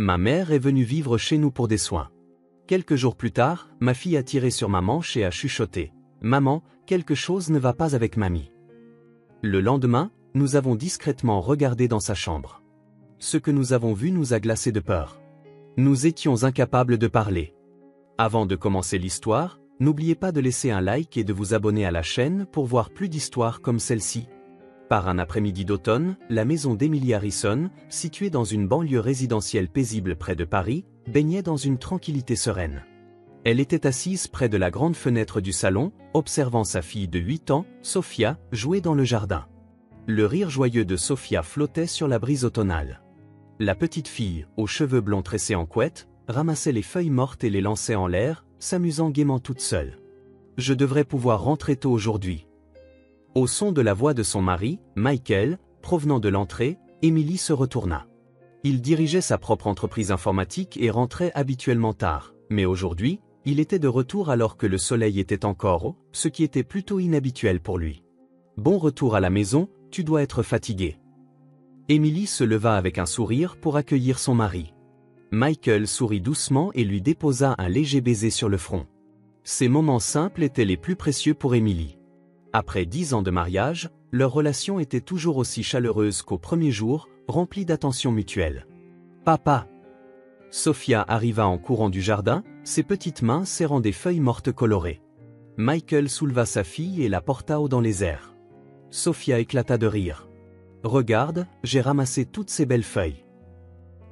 Ma mère est venue vivre chez nous pour des soins. Quelques jours plus tard, ma fille a tiré sur ma manche et a chuchoté. « Maman, quelque chose ne va pas avec mamie. » Le lendemain, nous avons discrètement regardé dans sa chambre. Ce que nous avons vu nous a glacés de peur. Nous étions incapables de parler. Avant de commencer l'histoire, n'oubliez pas de laisser un like et de vous abonner à la chaîne pour voir plus d'histoires comme celle-ci. Par un après-midi d'automne, la maison d'Emily Harrison, située dans une banlieue résidentielle paisible près de Paris, baignait dans une tranquillité sereine. Elle était assise près de la grande fenêtre du salon, observant sa fille de 8 ans, Sophia, jouer dans le jardin. Le rire joyeux de Sophia flottait sur la brise automnale. La petite fille, aux cheveux blonds tressés en couette, ramassait les feuilles mortes et les lançait en l'air, s'amusant gaiement toute seule. « Je devrais pouvoir rentrer tôt aujourd'hui. » Au son de la voix de son mari, Michael, provenant de l'entrée, Emily se retourna. Il dirigeait sa propre entreprise informatique et rentrait habituellement tard, mais aujourd'hui, il était de retour alors que le soleil était encore haut, ce qui était plutôt inhabituel pour lui. « Bon retour à la maison, tu dois être fatigué. » Emily se leva avec un sourire pour accueillir son mari. Michael sourit doucement et lui déposa un léger baiser sur le front. Ces moments simples étaient les plus précieux pour Emily. Après 10 ans de mariage, leur relation était toujours aussi chaleureuse qu'au premier jour, remplie d'attention mutuelle. « Papa !» Sophia arriva en courant du jardin, ses petites mains serrant des feuilles mortes colorées. Michael souleva sa fille et la porta haut dans les airs. Sophia éclata de rire. « Regarde, j'ai ramassé toutes ces belles feuilles. »«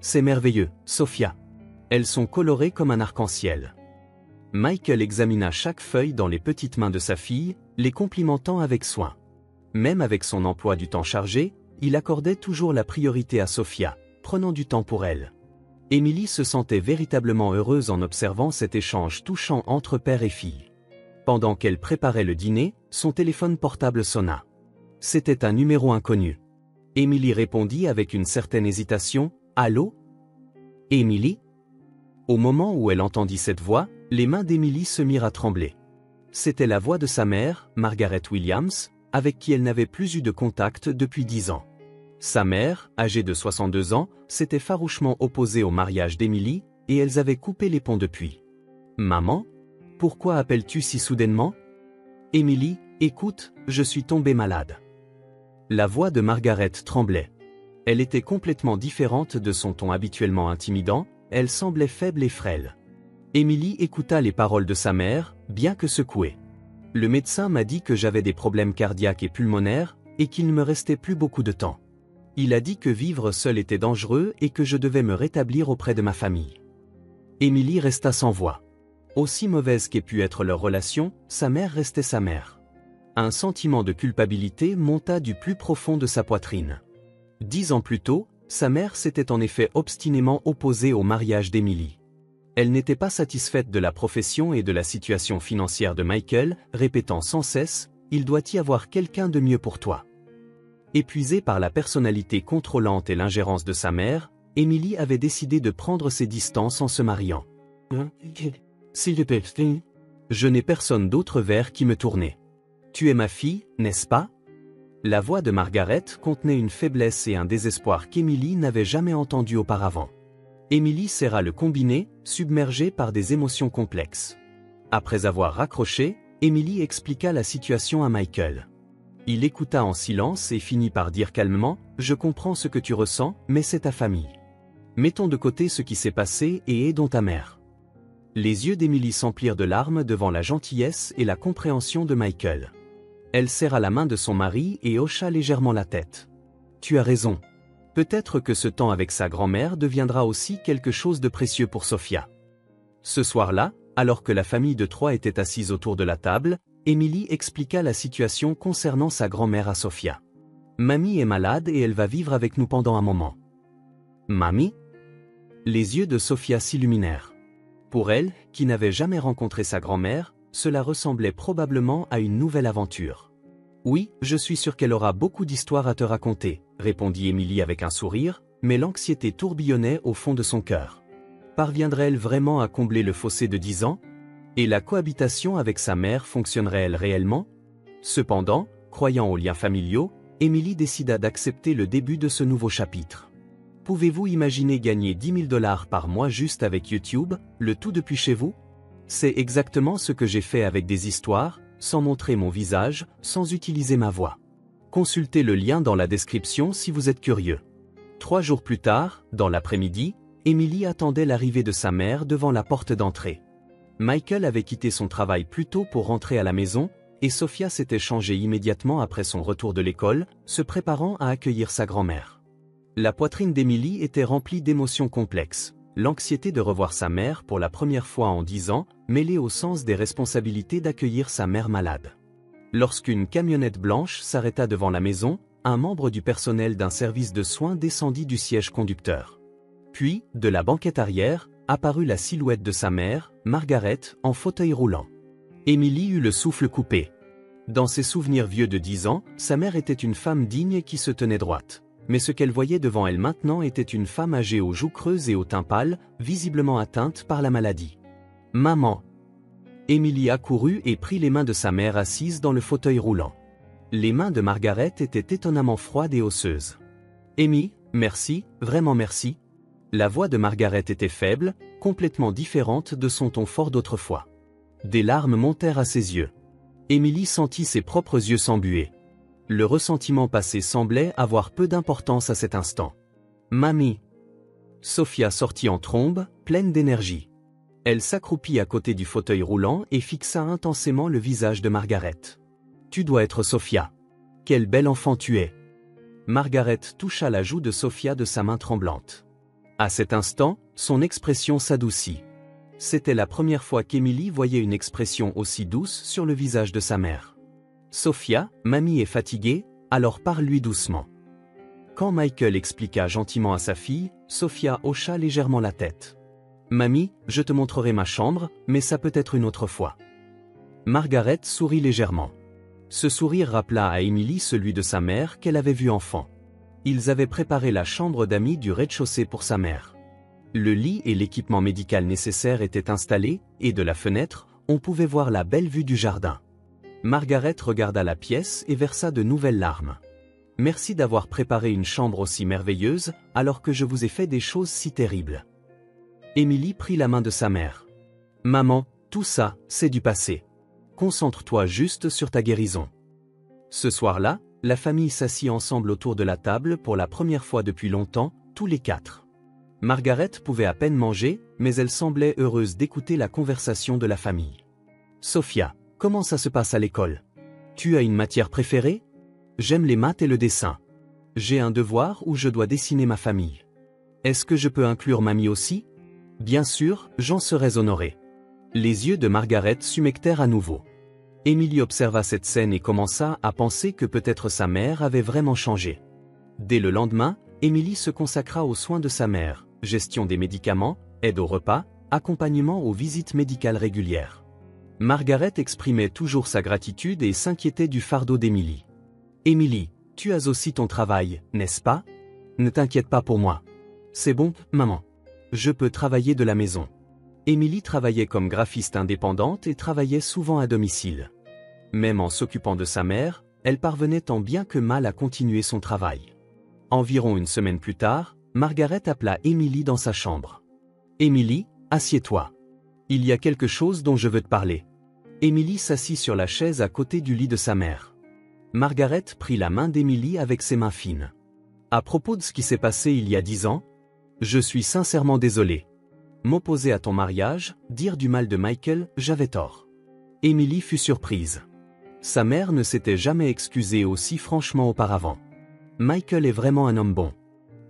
C'est merveilleux, Sophia. Elles sont colorées comme un arc-en-ciel. » Michael examina chaque feuille dans les petites mains de sa fille, les complimentant avec soin. Même avec son emploi du temps chargé, il accordait toujours la priorité à Sophia, prenant du temps pour elle. Emily se sentait véritablement heureuse en observant cet échange touchant entre père et fille. Pendant qu'elle préparait le dîner, son téléphone portable sonna. C'était un numéro inconnu. Emily répondit avec une certaine hésitation. « Allô ? Emily ?» Au moment où elle entendit cette voix, les mains d'Emily se mirent à trembler. C'était la voix de sa mère, Margaret Williams, avec qui elle n'avait plus eu de contact depuis 10 ans. Sa mère, âgée de 62 ans, s'était farouchement opposée au mariage d'Emily, et elles avaient coupé les ponts depuis. « Maman ? Pourquoi appelles-tu si soudainement ? » « Emily, écoute, je suis tombée malade. » La voix de Margaret tremblait. Elle était complètement différente de son ton habituellement intimidant, elle semblait faible et frêle. Emily écouta les paroles de sa mère, bien que secouée. « Le médecin m'a dit que j'avais des problèmes cardiaques et pulmonaires, et qu'il ne me restait plus beaucoup de temps. Il a dit que vivre seul était dangereux et que je devais me rétablir auprès de ma famille. » Emily resta sans voix. Aussi mauvaise qu'ait pu être leur relation, sa mère restait sa mère. Un sentiment de culpabilité monta du plus profond de sa poitrine. 10 ans plus tôt, sa mère s'était en effet obstinément opposée au mariage d'Emily. Elle n'était pas satisfaite de la profession et de la situation financière de Michael, répétant sans cesse « Il doit y avoir quelqu'un de mieux pour toi ». Épuisée par la personnalité contrôlante et l'ingérence de sa mère, Emily avait décidé de prendre ses distances en se mariant. « S'il te plaît, je n'ai personne d'autre vers qui me tourner. Tu es ma fille, n'est-ce pas ?» La voix de Margaret contenait une faiblesse et un désespoir qu'Emily n'avait jamais entendu auparavant. Emily serra le combiné, submergée par des émotions complexes. Après avoir raccroché, Emily expliqua la situation à Michael. Il écouta en silence et finit par dire calmement « Je comprends ce que tu ressens, mais c'est ta famille. Mettons de côté ce qui s'est passé et aidons ta mère. » Les yeux d'Emily s'emplirent de larmes devant la gentillesse et la compréhension de Michael. Elle serra la main de son mari et hocha légèrement la tête. « Tu as raison. Peut-être que ce temps avec sa grand-mère deviendra aussi quelque chose de précieux pour Sophia. » Ce soir-là, alors que la famille de 3 était assise autour de la table, Emily expliqua la situation concernant sa grand-mère à Sophia. « Mamie est malade et elle va vivre avec nous pendant un moment. »« Mamie ?» Les yeux de Sophia s'illuminèrent. Pour elle, qui n'avait jamais rencontré sa grand-mère, cela ressemblait probablement à une nouvelle aventure. « Oui, je suis sûre qu'elle aura beaucoup d'histoires à te raconter, » répondit Emily avec un sourire, mais l'anxiété tourbillonnait au fond de son cœur. Parviendrait-elle vraiment à combler le fossé de 10 ans ? Et la cohabitation avec sa mère fonctionnerait-elle réellement ? Cependant, croyant aux liens familiaux, Emily décida d'accepter le début de ce nouveau chapitre. Pouvez-vous imaginer gagner 10 000 $ par mois juste avec YouTube, le tout depuis chez vous? C'est exactement ce que j'ai fait avec des histoires, sans montrer mon visage, sans utiliser ma voix. Consultez le lien dans la description si vous êtes curieux. 3 jours plus tard, dans l'après-midi, Emily attendait l'arrivée de sa mère devant la porte d'entrée. Michael avait quitté son travail plus tôt pour rentrer à la maison, et Sophia s'était changée immédiatement après son retour de l'école, se préparant à accueillir sa grand-mère. La poitrine d'Emily était remplie d'émotions complexes. L'anxiété de revoir sa mère pour la première fois en 10 ans, mêlée au sens des responsabilités d'accueillir sa mère malade. Lorsqu'une camionnette blanche s'arrêta devant la maison, un membre du personnel d'un service de soins descendit du siège conducteur. Puis, de la banquette arrière, apparut la silhouette de sa mère, Margaret, en fauteuil roulant. Emily eut le souffle coupé. Dans ses souvenirs vieux de 10 ans, sa mère était une femme digne qui se tenait droite. Mais ce qu'elle voyait devant elle maintenant était une femme âgée aux joues creuses et au teint pâle, visiblement atteinte par la maladie. « Maman !» Emily accourut et prit les mains de sa mère assise dans le fauteuil roulant. Les mains de Margaret étaient étonnamment froides et osseuses. « Amy, merci, vraiment merci. » La voix de Margaret était faible, complètement différente de son ton fort d'autrefois. Des larmes montèrent à ses yeux. Emily sentit ses propres yeux s'embuer. Le ressentiment passé semblait avoir peu d'importance à cet instant. « Mamie !» Sophia sortit en trombe, pleine d'énergie. Elle s'accroupit à côté du fauteuil roulant et fixa intensément le visage de Margaret. « Tu dois être Sophia. Quel bel enfant tu es !» Margaret toucha la joue de Sophia de sa main tremblante. À cet instant, son expression s'adoucit. C'était la première fois qu'Emily voyait une expression aussi douce sur le visage de sa mère. « Sophia, mamie est fatiguée, alors parle-lui doucement. » Quand Michael expliqua gentiment à sa fille, Sophia hocha légèrement la tête. « Mamie, je te montrerai ma chambre, mais ça peut être une autre fois. » Margaret sourit légèrement. Ce sourire rappela à Emily celui de sa mère qu'elle avait vu enfant. Ils avaient préparé la chambre d'amis du rez-de-chaussée pour sa mère. Le lit et l'équipement médical nécessaire étaient installés, et de la fenêtre, on pouvait voir la belle vue du jardin. Margaret regarda la pièce et versa de nouvelles larmes. « Merci d'avoir préparé une chambre aussi merveilleuse, alors que je vous ai fait des choses si terribles. » Emily prit la main de sa mère. « Maman, tout ça, c'est du passé. Concentre-toi juste sur ta guérison. » Ce soir-là, la famille s'assit ensemble autour de la table pour la première fois depuis longtemps, tous les 4. Margaret pouvait à peine manger, mais elle semblait heureuse d'écouter la conversation de la famille. « Sophia, comment ça se passe à l'école? Tu as une matière préférée? J'aime les maths et le dessin. J'ai un devoir où je dois dessiner ma famille. Est-ce que je peux inclure mamie aussi? Bien sûr, j'en serais honoré. » Les yeux de Margaret s'humectèrent à nouveau. Emily observa cette scène et commença à penser que peut-être sa mère avait vraiment changé. Dès le lendemain, Emily se consacra aux soins de sa mère, gestion des médicaments, aide au repas, accompagnement aux visites médicales régulières. Margaret exprimait toujours sa gratitude et s'inquiétait du fardeau d'Emily. « Emily, tu as aussi ton travail, n'est-ce pas? Ne t'inquiète pas pour moi. C'est bon, maman. Je peux travailler de la maison. » Emily travaillait comme graphiste indépendante et travaillait souvent à domicile. Même en s'occupant de sa mère, elle parvenait tant bien que mal à continuer son travail. Environ une semaine plus tard, Margaret appela Emily dans sa chambre. « Emily, assieds-toi. Il y a quelque chose dont je veux te parler. » Emily s'assit sur la chaise à côté du lit de sa mère. Margaret prit la main d'Emily avec ses mains fines. « À propos de ce qui s'est passé il y a 10 ans, je suis sincèrement désolée. M'opposer à ton mariage, dire du mal de Michael, j'avais tort. » Emily fut surprise. Sa mère ne s'était jamais excusée aussi franchement auparavant. « Michael est vraiment un homme bon.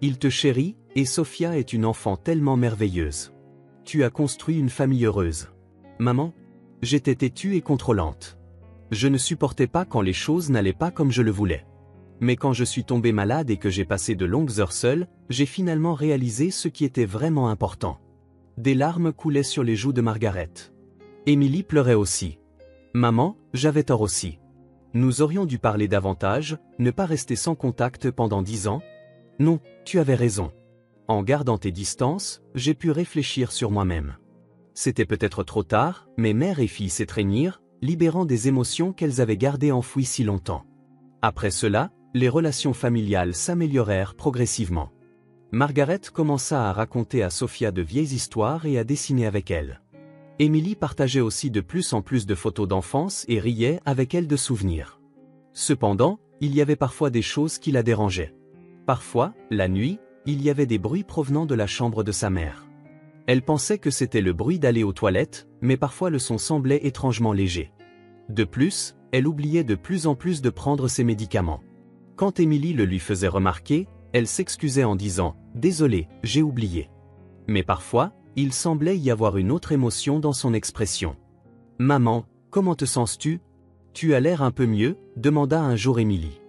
Il te chérit, et Sophia est une enfant tellement merveilleuse. Tu as construit une famille heureuse. Maman, j'étais têtue et contrôlante. Je ne supportais pas quand les choses n'allaient pas comme je le voulais. Mais quand je suis tombée malade et que j'ai passé de longues heures seule, j'ai finalement réalisé ce qui était vraiment important. » Des larmes coulaient sur les joues de Margaret. Emily pleurait aussi. « Maman, j'avais tort aussi. Nous aurions dû parler davantage, ne pas rester sans contact pendant 10 ans. Non, tu avais raison. En gardant tes distances, j'ai pu réfléchir sur moi-même. C'était peut-être trop tard, mais mère et fille s'étreignirent, libérant des émotions qu'elles avaient gardées enfouies si longtemps. Après cela, les relations familiales s'améliorèrent progressivement. Margaret commença à raconter à Sophia de vieilles histoires et à dessiner avec elle. Emily partageait aussi de plus en plus de photos d'enfance et riait avec elle de souvenirs. Cependant, il y avait parfois des choses qui la dérangeaient. Parfois, la nuit, il y avait des bruits provenant de la chambre de sa mère. Elle pensait que c'était le bruit d'aller aux toilettes, mais parfois le son semblait étrangement léger. De plus, elle oubliait de plus en plus de prendre ses médicaments. Quand Emily le lui faisait remarquer, elle s'excusait en disant « Désolé, j'ai oublié ». Mais parfois, il semblait y avoir une autre émotion dans son expression. « Maman, comment te sens-tu ? Tu as l'air un peu mieux ?» demanda un jour Emily.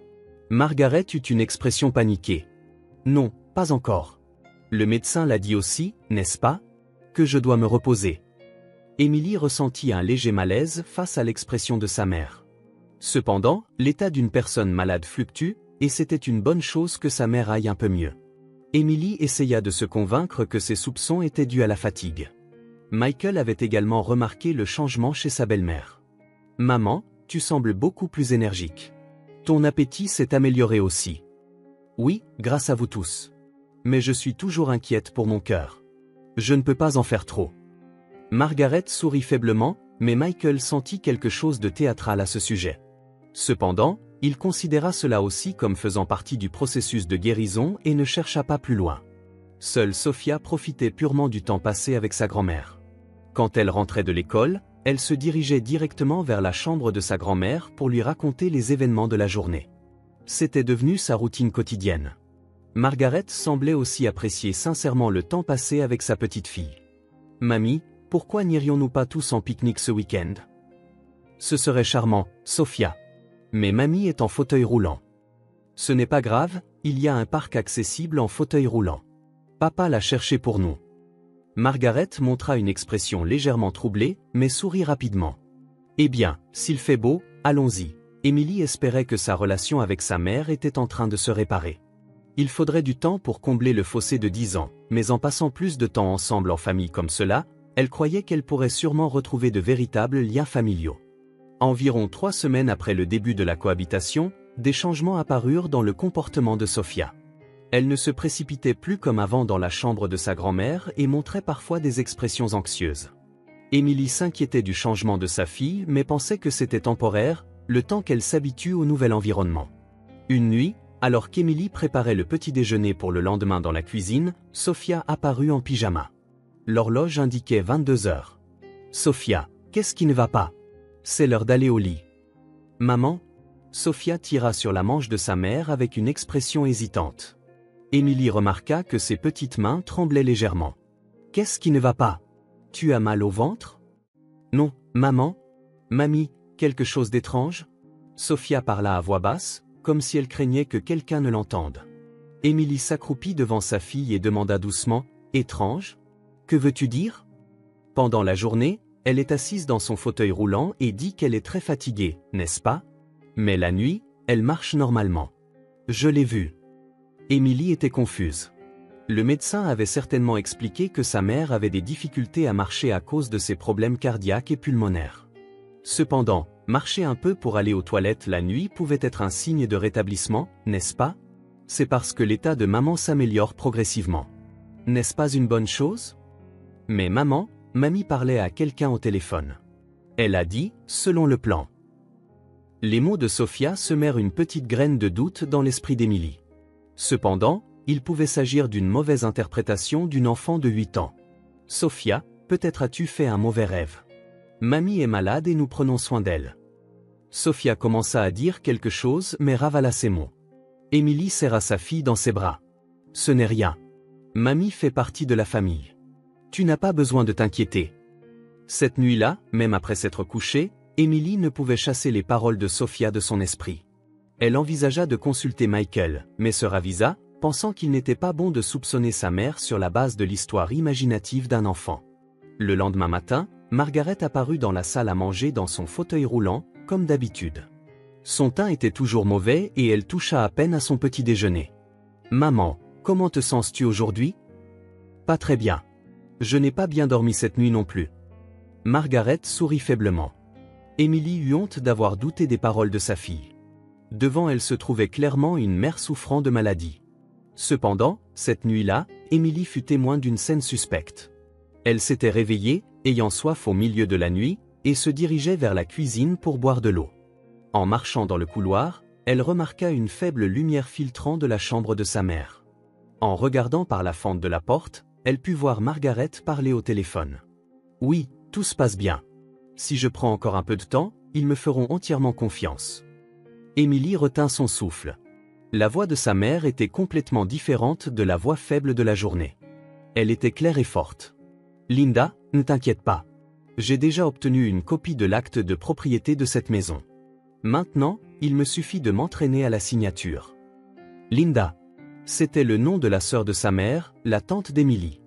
Margaret eut une expression paniquée. « Non, pas encore. Le médecin l'a dit aussi, n'est-ce pas ? Que je dois me reposer. » Emily ressentit un léger malaise face à l'expression de sa mère. Cependant, l'état d'une personne malade fluctue, et c'était une bonne chose que sa mère aille un peu mieux. Emily essaya de se convaincre que ses soupçons étaient dus à la fatigue. Michael avait également remarqué le changement chez sa belle-mère. « Maman, tu sembles beaucoup plus énergique. Ton appétit s'est amélioré aussi. »« Oui, grâce à vous tous. Mais je suis toujours inquiète pour mon cœur. Je ne peux pas en faire trop. » Margaret sourit faiblement, mais Michael sentit quelque chose de théâtral à ce sujet. Cependant, il considéra cela aussi comme faisant partie du processus de guérison et ne chercha pas plus loin. Seule Sophia profitait purement du temps passé avec sa grand-mère. Quand elle rentrait de l'école, elle se dirigeait directement vers la chambre de sa grand-mère pour lui raconter les événements de la journée. C'était devenu sa routine quotidienne. Margaret semblait aussi apprécier sincèrement le temps passé avec sa petite fille. « Mamie, pourquoi n'irions-nous pas tous en pique-nique ce week-end ? Ce serait charmant, Sophia. Mais mamie est en fauteuil roulant. » Ce n'est pas grave, il y a un parc accessible en fauteuil roulant. Papa l'a cherché pour nous. Margaret montra une expression légèrement troublée, mais sourit rapidement. Eh bien, s'il fait beau, allons-y. Emily espérait que sa relation avec sa mère était en train de se réparer. Il faudrait du temps pour combler le fossé de 10 ans, mais en passant plus de temps ensemble en famille comme cela, elle croyait qu'elle pourrait sûrement retrouver de véritables liens familiaux. Environ 3 semaines après le début de la cohabitation, des changements apparurent dans le comportement de Sophia. Elle ne se précipitait plus comme avant dans la chambre de sa grand-mère et montrait parfois des expressions anxieuses. Emily s'inquiétait du changement de sa fille mais pensait que c'était temporaire, le temps qu'elle s'habitue au nouvel environnement. Une nuit, alors qu'Emily préparait le petit déjeuner pour le lendemain dans la cuisine, Sophia apparut en pyjama. L'horloge indiquait 22 heures. « Sophia, qu'est-ce qui ne va pas ? C'est l'heure d'aller au lit. »« Maman ?» Sophia tira sur la manche de sa mère avec une expression hésitante. Emily remarqua que ses petites mains tremblaient légèrement. « Qu'est-ce qui ne va pas ? Tu as mal au ventre ? » ?»« Non, maman. Mamie, quelque chose d'étrange ?» Sophia parla à voix basse, comme si elle craignait que quelqu'un ne l'entende. Emily s'accroupit devant sa fille et demanda doucement, « Étrange ? Que veux-tu dire ? » Pendant la journée, elle est assise dans son fauteuil roulant et dit qu'elle est très fatiguée, n'est-ce pas ? Mais la nuit, elle marche normalement. Je l'ai vue. Emily était confuse. Le médecin avait certainement expliqué que sa mère avait des difficultés à marcher à cause de ses problèmes cardiaques et pulmonaires. Cependant, marcher un peu pour aller aux toilettes la nuit pouvait être un signe de rétablissement, n'est-ce pas ? C'est parce que l'état de maman s'améliore progressivement. N'est-ce pas une bonne chose ? Mais maman, mamie parlait à quelqu'un au téléphone. Elle a dit, selon le plan. Les mots de Sophia semèrent une petite graine de doute dans l'esprit d'Emily. Cependant, il pouvait s'agir d'une mauvaise interprétation d'une enfant de 8 ans. Sophia, peut-être as-tu fait un mauvais rêve. Mamie est malade et nous prenons soin d'elle. Sophia commença à dire quelque chose mais ravala ses mots. Emily serra sa fille dans ses bras. Ce n'est rien. Mamie fait partie de la famille. Tu n'as pas besoin de t'inquiéter. Cette nuit-là, même après s'être couchée, Emily ne pouvait chasser les paroles de Sophia de son esprit. Elle envisagea de consulter Michael, mais se ravisa, pensant qu'il n'était pas bon de soupçonner sa mère sur la base de l'histoire imaginative d'un enfant. Le lendemain matin, Margaret apparut dans la salle à manger dans son fauteuil roulant, comme d'habitude. Son teint était toujours mauvais et elle toucha à peine à son petit déjeuner. « Maman, comment te sens-tu aujourd'hui ? » « Pas très bien. Je n'ai pas bien dormi cette nuit non plus. » Margaret sourit faiblement. Emily eut honte d'avoir douté des paroles de sa fille. Devant elle se trouvait clairement une mère souffrant de maladie. Cependant, cette nuit-là, Émilie fut témoin d'une scène suspecte. Elle s'était réveillée, ayant soif au milieu de la nuit, et se dirigeait vers la cuisine pour boire de l'eau. En marchant dans le couloir, elle remarqua une faible lumière filtrant de la chambre de sa mère. En regardant par la fente de la porte, elle put voir Margaret parler au téléphone. « Oui, tout se passe bien. Si je prends encore un peu de temps, ils me feront entièrement confiance. » Émilie retint son souffle. La voix de sa mère était complètement différente de la voix faible de la journée. Elle était claire et forte. « Linda, ne t'inquiète pas. J'ai déjà obtenu une copie de l'acte de propriété de cette maison. Maintenant, il me suffit de m'entraîner à la signature. » Linda. C'était le nom de la sœur de sa mère, la tante d'Émilie.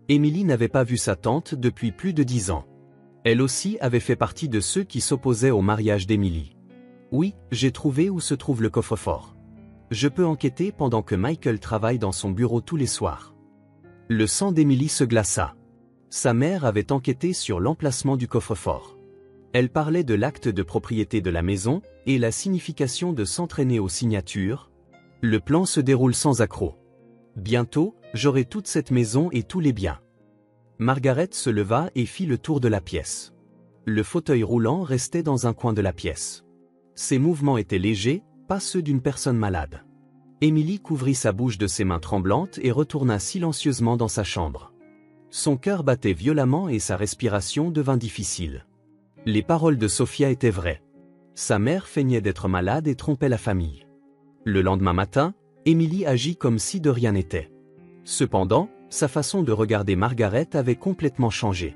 Émilie n'avait pas vu sa tante depuis plus de 10 ans. Elle aussi avait fait partie de ceux qui s'opposaient au mariage d'Émilie. « Oui, j'ai trouvé où se trouve le coffre-fort. Je peux enquêter pendant que Michael travaille dans son bureau tous les soirs. » Le sang d'Émilie se glaça. Sa mère avait enquêté sur l'emplacement du coffre-fort. Elle parlait de l'acte de propriété de la maison et la signification de s'entraîner aux signatures. Le plan se déroule sans accroc. Bientôt, j'aurai toute cette maison et tous les biens. Margaret se leva et fit le tour de la pièce. Le fauteuil roulant restait dans un coin de la pièce. Ses mouvements étaient légers, pas ceux d'une personne malade. Émilie couvrit sa bouche de ses mains tremblantes et retourna silencieusement dans sa chambre. Son cœur battait violemment et sa respiration devint difficile. Les paroles de Sophia étaient vraies. Sa mère feignait d'être malade et trompait la famille. Le lendemain matin, Émilie agit comme si de rien n'était. Cependant, sa façon de regarder Margaret avait complètement changé.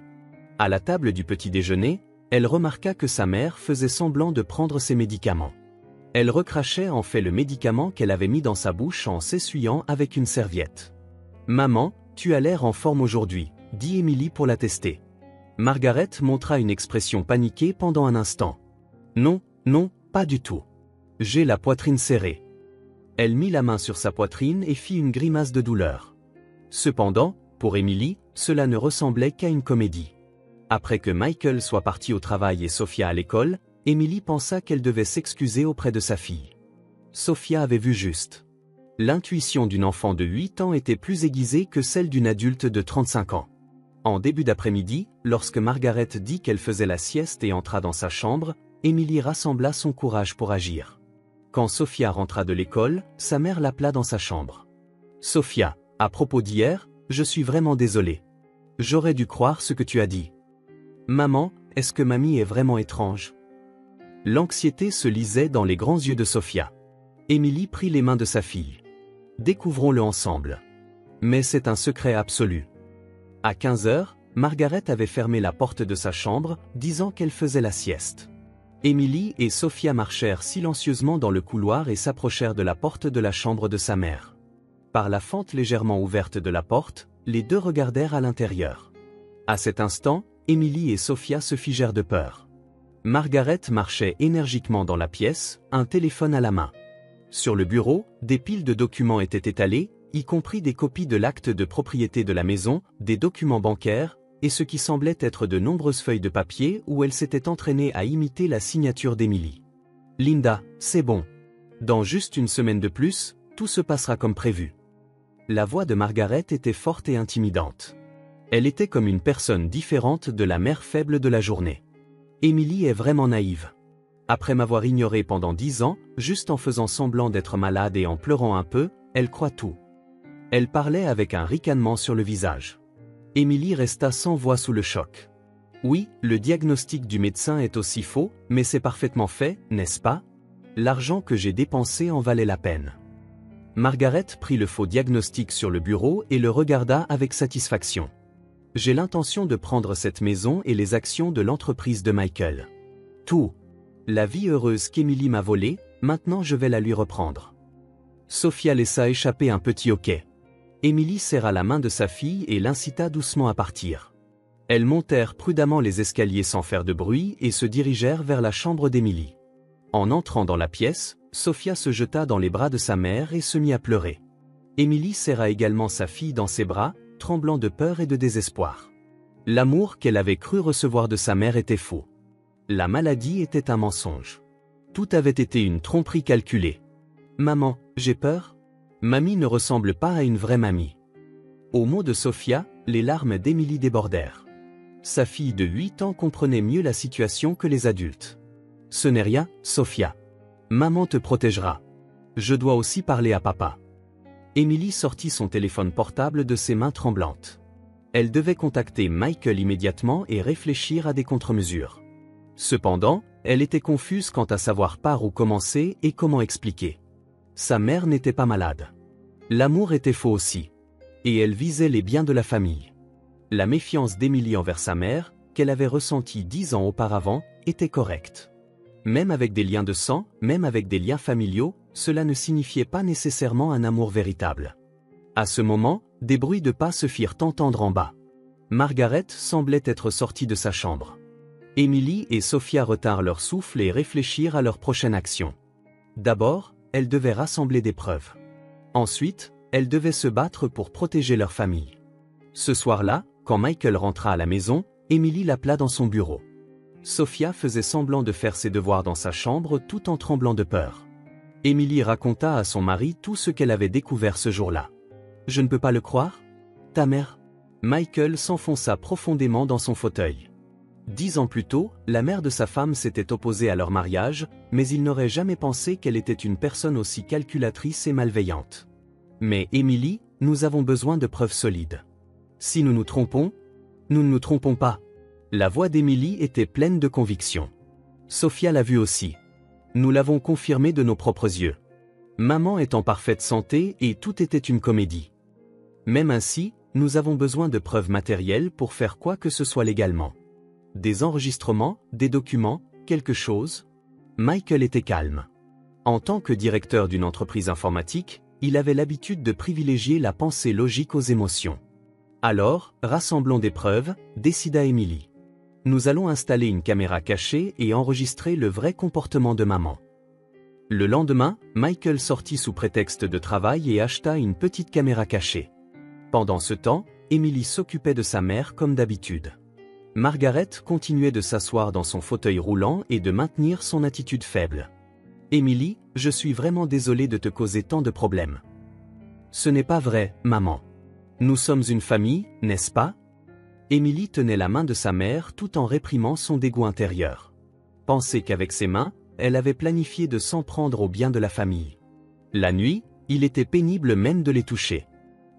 À la table du petit déjeuner, elle remarqua que sa mère faisait semblant de prendre ses médicaments. Elle recrachait en fait le médicament qu'elle avait mis dans sa bouche en s'essuyant avec une serviette. « Maman, tu as l'air en forme aujourd'hui, » dit Émilie pour la tester. Margaret montra une expression paniquée pendant un instant. « Non, non, pas du tout. J'ai la poitrine serrée. » Elle mit la main sur sa poitrine et fit une grimace de douleur. Cependant, pour Émilie, cela ne ressemblait qu'à une comédie. Après que Michael soit parti au travail et Sophia à l'école, Émilie pensa qu'elle devait s'excuser auprès de sa fille. Sophia avait vu juste. L'intuition d'une enfant de 8 ans était plus aiguisée que celle d'une adulte de 35 ans. En début d'après-midi, lorsque Margaret dit qu'elle faisait la sieste et entra dans sa chambre, Émilie rassembla son courage pour agir. Quand Sophia rentra de l'école, sa mère l'appela dans sa chambre. « Sophia, à propos d'hier, je suis vraiment désolée. J'aurais dû croire ce que tu as dit. Maman, est-ce que mamie est vraiment étrange ?» L'anxiété se lisait dans les grands yeux de Sophia. Émilie prit les mains de sa fille. « Découvrons-le ensemble. Mais c'est un secret absolu. » À 15 heures, Margaret avait fermé la porte de sa chambre, disant qu'elle faisait la sieste. Émilie et Sophia marchèrent silencieusement dans le couloir et s'approchèrent de la porte de la chambre de sa mère. Par la fente légèrement ouverte de la porte, les deux regardèrent à l'intérieur. À cet instant, Émilie et Sophia se figèrent de peur. Margaret marchait énergiquement dans la pièce, un téléphone à la main. Sur le bureau, des piles de documents étaient étalés, y compris des copies de l'acte de propriété de la maison, des documents bancaires, et ce qui semblait être de nombreuses feuilles de papier où elle s'était entraînée à imiter la signature d'Émilie. « Linda, c'est bon. Dans juste une semaine de plus, tout se passera comme prévu. » La voix de Margaret était forte et intimidante. Elle était comme une personne différente de la mère faible de la journée. Émilie est vraiment naïve. Après m'avoir ignorée pendant 10 ans, juste en faisant semblant d'être malade et en pleurant un peu, elle croit tout. Elle parlait avec un ricanement sur le visage. Émilie resta sans voix sous le choc. Oui, le diagnostic du médecin est aussi faux, mais c'est parfaitement fait, n'est-ce pas? L'argent que j'ai dépensé en valait la peine. Margaret prit le faux diagnostic sur le bureau et le regarda avec satisfaction. J'ai l'intention de prendre cette maison et les actions de l'entreprise de Michael. Tout. La vie heureuse qu'Émilie m'a volée, maintenant je vais la lui reprendre. Sophia laissa échapper un petit hoquet. Émilie serra la main de sa fille et l'incita doucement à partir. Elles montèrent prudemment les escaliers sans faire de bruit et se dirigèrent vers la chambre d'Émilie. En entrant dans la pièce, Sophia se jeta dans les bras de sa mère et se mit à pleurer. Émilie serra également sa fille dans ses bras, tremblant de peur et de désespoir. L'amour qu'elle avait cru recevoir de sa mère était faux. La maladie était un mensonge. Tout avait été une tromperie calculée. « Maman, j'ai peur ?» Mamie ne ressemble pas à une vraie mamie. Au mot de Sophia, les larmes d'Émilie débordèrent. Sa fille de 8 ans comprenait mieux la situation que les adultes. Ce n'est rien, Sophia. Maman te protégera. Je dois aussi parler à papa. Émilie sortit son téléphone portable de ses mains tremblantes. Elle devait contacter Michael immédiatement et réfléchir à des contre-mesures. Cependant, elle était confuse quant à savoir par où commencer et comment expliquer. Sa mère n'était pas malade. L'amour était faux aussi. Et elle visait les biens de la famille. La méfiance d'Émilie envers sa mère, qu'elle avait ressentie 10 ans auparavant, était correcte. Même avec des liens de sang, même avec des liens familiaux, cela ne signifiait pas nécessairement un amour véritable. À ce moment, des bruits de pas se firent entendre en bas. Margaret semblait être sortie de sa chambre. Émilie et Sophia retinrent leur souffle et réfléchirent à leur prochaine action. D'abord, elles devaient rassembler des preuves. Ensuite, elles devaient se battre pour protéger leur famille. Ce soir-là, quand Michael rentra à la maison, Émilie l'appela dans son bureau. Sophia faisait semblant de faire ses devoirs dans sa chambre tout en tremblant de peur. Émilie raconta à son mari tout ce qu'elle avait découvert ce jour-là. « Je ne peux pas le croire ? Ta mère ?» Michael s'enfonça profondément dans son fauteuil. 10 ans plus tôt, la mère de sa femme s'était opposée à leur mariage, mais il n'aurait jamais pensé qu'elle était une personne aussi calculatrice et malveillante. Mais Émilie, nous avons besoin de preuves solides. Si nous nous trompons, nous ne nous trompons pas. La voix d'Émilie était pleine de conviction. Sophia l'a vu aussi. Nous l'avons confirmé de nos propres yeux. Maman est en parfaite santé et tout était une comédie. Même ainsi, nous avons besoin de preuves matérielles pour faire quoi que ce soit légalement. Des enregistrements, des documents, quelque chose. Michael était calme. En tant que directeur d'une entreprise informatique, il avait l'habitude de privilégier la pensée logique aux émotions. Alors, rassemblons des preuves, décida Émilie. Nous allons installer une caméra cachée et enregistrer le vrai comportement de maman. Le lendemain, Michael sortit sous prétexte de travail et acheta une petite caméra cachée. Pendant ce temps, Émilie s'occupait de sa mère comme d'habitude. Margaret continuait de s'asseoir dans son fauteuil roulant et de maintenir son attitude faible. « Émilie, je suis vraiment désolée de te causer tant de problèmes. »« Ce n'est pas vrai, maman. Nous sommes une famille, n'est-ce pas ?» Émilie tenait la main de sa mère tout en réprimant son dégoût intérieur. Pensez qu'avec ses mains, elle avait planifié de s'en prendre au bien de la famille. La nuit, il était pénible même de les toucher.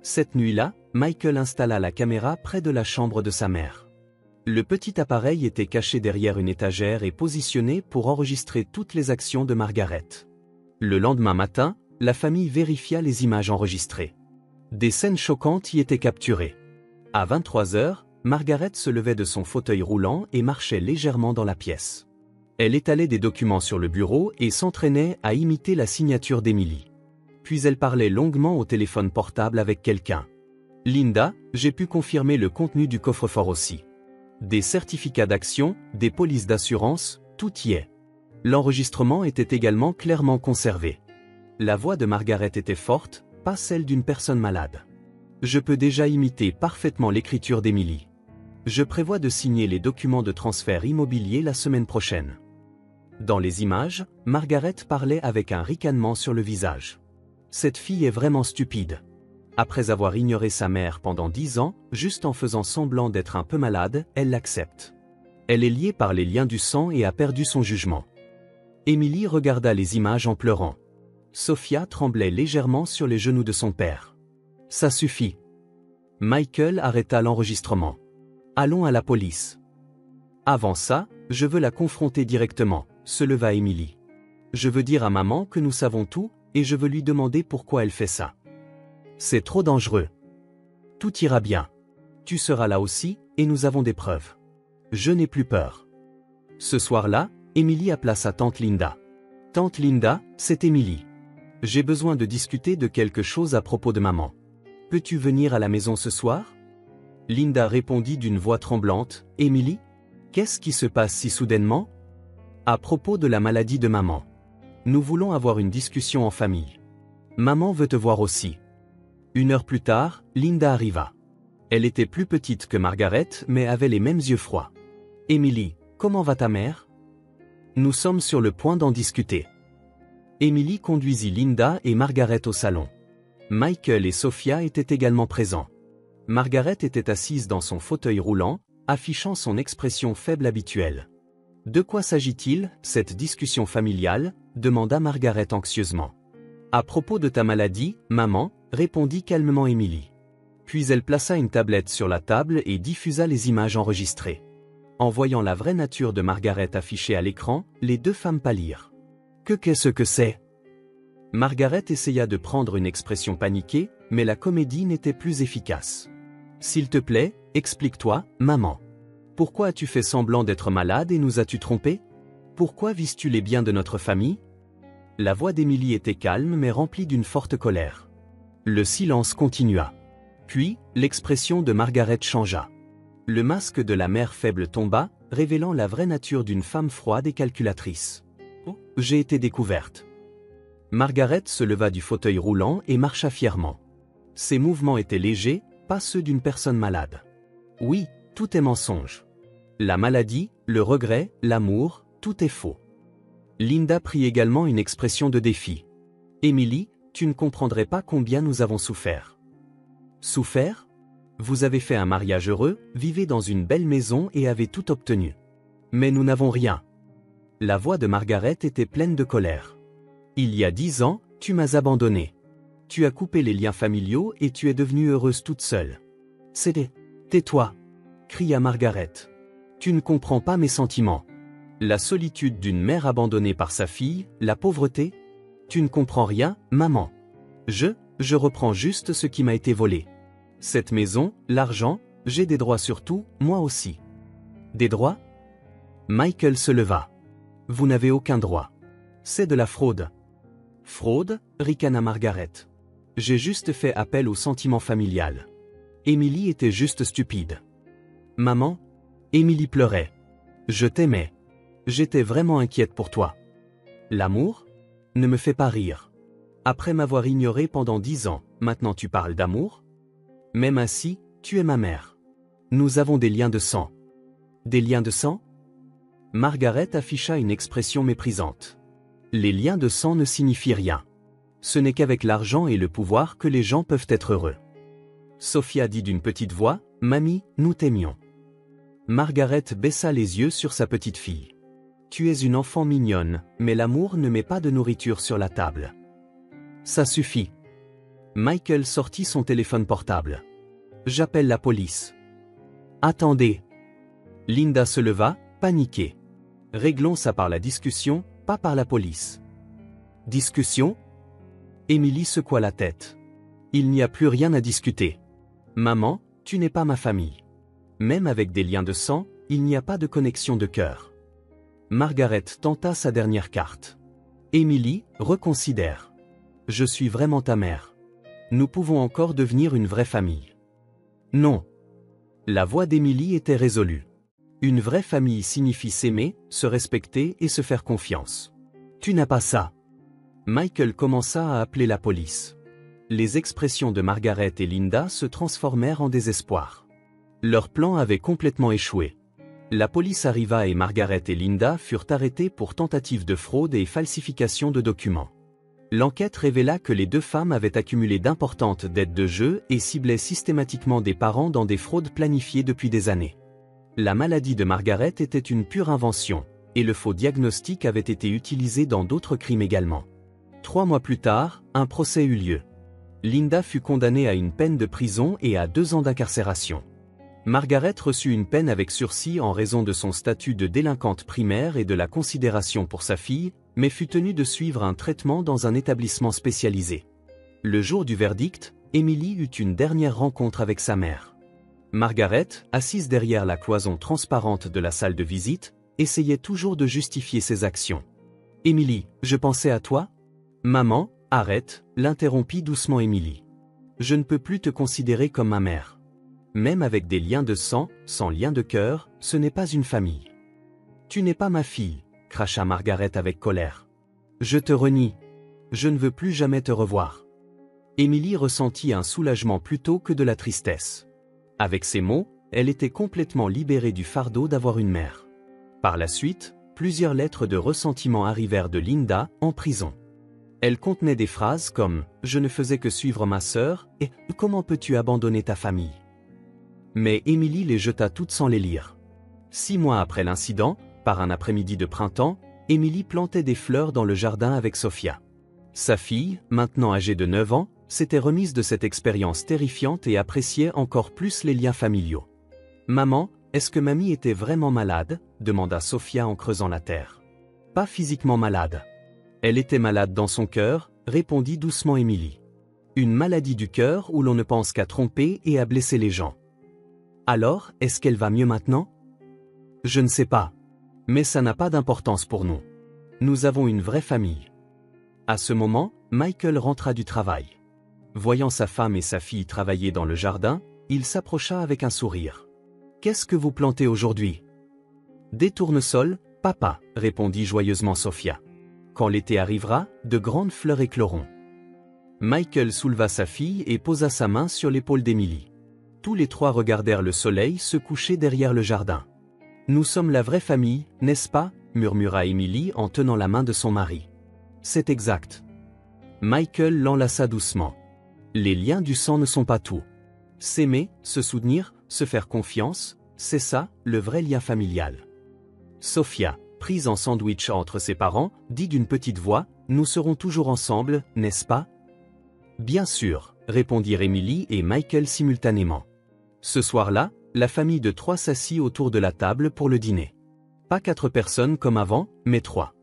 Cette nuit-là, Michael installa la caméra près de la chambre de sa mère. Le petit appareil était caché derrière une étagère et positionné pour enregistrer toutes les actions de Margaret. Le lendemain matin, la famille vérifia les images enregistrées. Des scènes choquantes y étaient capturées. À 23 heures, Margaret se levait de son fauteuil roulant et marchait légèrement dans la pièce. Elle étalait des documents sur le bureau et s'entraînait à imiter la signature d'Émilie. Puis elle parlait longuement au téléphone portable avec quelqu'un. « Linda, j'ai pu confirmer le contenu du coffre-fort aussi. Des certificats d'action, des polices d'assurance, tout y est. L'enregistrement était également clairement conservé. » La voix de Margaret était forte, pas celle d'une personne malade. « Je peux déjà imiter parfaitement l'écriture d'Émilie. Je prévois de signer les documents de transfert immobilier la semaine prochaine. » Dans les images, Margaret parlait avec un ricanement sur le visage. « Cette fille est vraiment stupide. Après avoir ignoré sa mère pendant 10 ans, juste en faisant semblant d'être un peu malade, elle l'accepte. Elle est liée par les liens du sang et a perdu son jugement. » Émilie regarda les images en pleurant. Sophia tremblait légèrement sur les genoux de son père. « Ça suffit. » Michael arrêta l'enregistrement. « Allons à la police. »« Avant ça, je veux la confronter directement, » se leva Émilie. « Je veux dire à maman que nous savons tout, et je veux lui demander pourquoi elle fait ça. C'est trop dangereux. Tout ira bien. Tu seras là aussi, et nous avons des preuves. Je n'ai plus peur. » Ce soir-là, Émilie appela sa tante Linda. « Tante Linda, c'est Émilie. J'ai besoin de discuter de quelque chose à propos de maman. Peux-tu venir à la maison ce soir ?» Linda répondit d'une voix tremblante. « Émilie ? Qu'est-ce qui se passe si soudainement ?»« À propos de la maladie de maman. Nous voulons avoir une discussion en famille. Maman veut te voir aussi. » 1 heure plus tard, Linda arriva. Elle était plus petite que Margaret mais avait les mêmes yeux froids. « Émilie, comment va ta mère ? Nous sommes sur le point d'en discuter. » Émilie conduisit Linda et Margaret au salon. Michael et Sophia étaient également présents. Margaret était assise dans son fauteuil roulant, affichant son expression faible habituelle. « De quoi s'agit-il, cette discussion familiale ?» demanda Margaret anxieusement. « À propos de ta maladie, maman » répondit calmement Emily. Puis elle plaça une tablette sur la table et diffusa les images enregistrées. En voyant la vraie nature de Margaret affichée à l'écran, les deux femmes pâlirent. « Qu'est-ce que c'est ?» Margaret essaya de prendre une expression paniquée, mais la comédie n'était plus efficace. « S'il te plaît, explique-toi, maman. Pourquoi as-tu fait semblant d'être malade et nous as-tu trompés? Pourquoi vises-tu les biens de notre famille ?» La voix d'Emily était calme mais remplie d'une forte colère. Le silence continua. Puis, l'expression de Margaret changea. Le masque de la mère faible tomba, révélant la vraie nature d'une femme froide et calculatrice. « Oh, j'ai été découverte. » Margaret se leva du fauteuil roulant et marcha fièrement. Ses mouvements étaient légers, pas ceux d'une personne malade. Oui, tout est mensonge. La maladie, le regret, l'amour, tout est faux. Linda prit également une expression de défi. « Emily, tu ne comprendrais pas combien nous avons souffert. » Souffert? Vous avez fait un mariage heureux, vivez dans une belle maison et avez tout obtenu. Mais nous n'avons rien. La voix de Margaret était pleine de colère. Il y a 10 ans, tu m'as abandonnée. Tu as coupé les liens familiaux et tu es devenue heureuse toute seule. C'était... Tais-toi, cria Margaret. Tu ne comprends pas mes sentiments. La solitude d'une mère abandonnée par sa fille, la pauvreté. Tu ne comprends rien, maman. Je reprends juste ce qui m'a été volé. Cette maison, l'argent, j'ai des droits sur tout, moi aussi. Des droits? Michael se leva. Vous n'avez aucun droit. C'est de la fraude. Fraude? Ricana Margaret. J'ai juste fait appel au sentiment familial. Emily était juste stupide. Maman? Emily pleurait. Je t'aimais. J'étais vraiment inquiète pour toi. L'amour? Ne me fais pas rire. Après m'avoir ignoré pendant 10 ans, maintenant tu parles d'amour? Même ainsi, tu es ma mère. Nous avons des liens de sang. Des liens de sang? Margaret afficha une expression méprisante. Les liens de sang ne signifient rien. Ce n'est qu'avec l'argent et le pouvoir que les gens peuvent être heureux. Sophia dit d'une petite voix, « Mamie, nous t'aimions. » Margaret baissa les yeux sur sa petite fille. « Tu es une enfant mignonne, mais l'amour ne met pas de nourriture sur la table. » Ça suffit. Michael sortit son téléphone portable. « J'appelle la police. » Attendez. Linda se leva, paniquée. « Réglons ça par la discussion, pas par la police. » Discussion? Emily secoua la tête. « Il n'y a plus rien à discuter. Maman, tu n'es pas ma famille. Même avec des liens de sang, il n'y a pas de connexion de cœur. » Margaret tenta sa dernière carte. « Emily, reconsidère. Je suis vraiment ta mère. Nous pouvons encore devenir une vraie famille. » Non. La voix d'Emily était résolue. Une vraie famille signifie s'aimer, se respecter et se faire confiance. Tu n'as pas ça. Michael commença à appeler la police. Les expressions de Margaret et Linda se transformèrent en désespoir. Leur plan avait complètement échoué. La police arriva et Margaret et Linda furent arrêtés pour tentative de fraude et falsification de documents. L'enquête révéla que les deux femmes avaient accumulé d'importantes dettes de jeu et ciblaient systématiquement des parents dans des fraudes planifiées depuis des années. La maladie de Margaret était une pure invention, et le faux diagnostic avait été utilisé dans d'autres crimes également. 3 mois plus tard, un procès eut lieu. Linda fut condamnée à une peine de prison et à 2 ans d'incarcération. Margaret reçut une peine avec sursis en raison de son statut de délinquante primaire et de la considération pour sa fille, mais fut tenue de suivre un traitement dans un établissement spécialisé. Le jour du verdict, Emily eut une dernière rencontre avec sa mère. Margaret, assise derrière la cloison transparente de la salle de visite, essayait toujours de justifier ses actions. « Emily, je pensais à toi ?»« Maman, arrête », l'interrompit doucement Emily. « Je ne peux plus te considérer comme ma mère. Même avec des liens de sang, sans lien de cœur, ce n'est pas une famille. »« Tu n'es pas ma fille », cracha Margaret avec colère. « Je te renie. Je ne veux plus jamais te revoir. » Emily ressentit un soulagement plutôt que de la tristesse. Avec ces mots, elle était complètement libérée du fardeau d'avoir une mère. Par la suite, plusieurs lettres de ressentiment arrivèrent de Linda, en prison. Elle contenait des phrases comme « Je ne faisais que suivre ma sœur » et « Comment peux-tu abandonner ta famille ?» Mais Emily les jeta toutes sans les lire. 6 mois après l'incident, par un après-midi de printemps, Emily plantait des fleurs dans le jardin avec Sophia. Sa fille, maintenant âgée de 9 ans, s'était remise de cette expérience terrifiante et appréciait encore plus les liens familiaux. « Maman, est-ce que mamie était vraiment malade ?» demanda Sophia en creusant la terre. « Pas physiquement malade. Elle était malade dans son cœur », répondit doucement Emily. « Une maladie du cœur où l'on ne pense qu'à tromper et à blesser les gens. » « Alors, est-ce qu'elle va mieux maintenant ? » « Je ne sais pas. Mais ça n'a pas d'importance pour nous. Nous avons une vraie famille. » À ce moment, Michael rentra du travail. Voyant sa femme et sa fille travailler dans le jardin, il s'approcha avec un sourire. « Qu'est-ce que vous plantez aujourd'hui ? » « Des tournesols, papa, » répondit joyeusement Sophia. « Quand l'été arrivera, de grandes fleurs écloront. » Michael souleva sa fille et posa sa main sur l'épaule d'Emily. Tous les trois regardèrent le soleil se coucher derrière le jardin. « Nous sommes la vraie famille, n'est-ce pas ?» murmura Emily en tenant la main de son mari. « C'est exact. » Michael l'enlaça doucement. « Les liens du sang ne sont pas tout. S'aimer, se soutenir, se faire confiance, c'est ça, le vrai lien familial. » Sophia, prise en sandwich entre ses parents, dit d'une petite voix, « Nous serons toujours ensemble, n'est-ce pas ?» « Bien sûr, » répondirent Emily et Michael simultanément. Ce soir-là, la famille de 3 s'assit autour de la table pour le dîner. Pas 4 personnes comme avant, mais 3.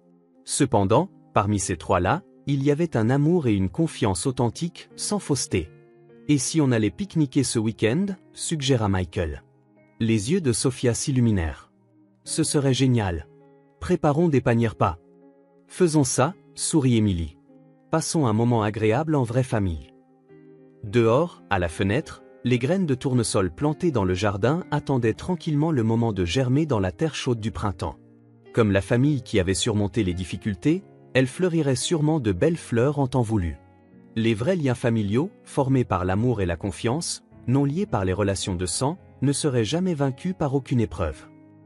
Cependant, parmi ces 3-là, il y avait un amour et une confiance authentiques, sans fausseté. « Et si on allait pique-niquer ce week-end ?» suggéra Michael. Les yeux de Sophia s'illuminèrent. « Ce serait génial. Préparons des paniers-repas. »« Faisons ça », sourit Emily. « Passons un moment agréable en vraie famille. » Dehors, à la fenêtre, les graines de tournesol plantées dans le jardin attendaient tranquillement le moment de germer dans la terre chaude du printemps. Comme la famille qui avait surmonté les difficultés, elles fleuriraient sûrement de belles fleurs en temps voulu. Les vrais liens familiaux, formés par l'amour et la confiance, non liés par les relations de sang, ne seraient jamais vaincus par aucune épreuve.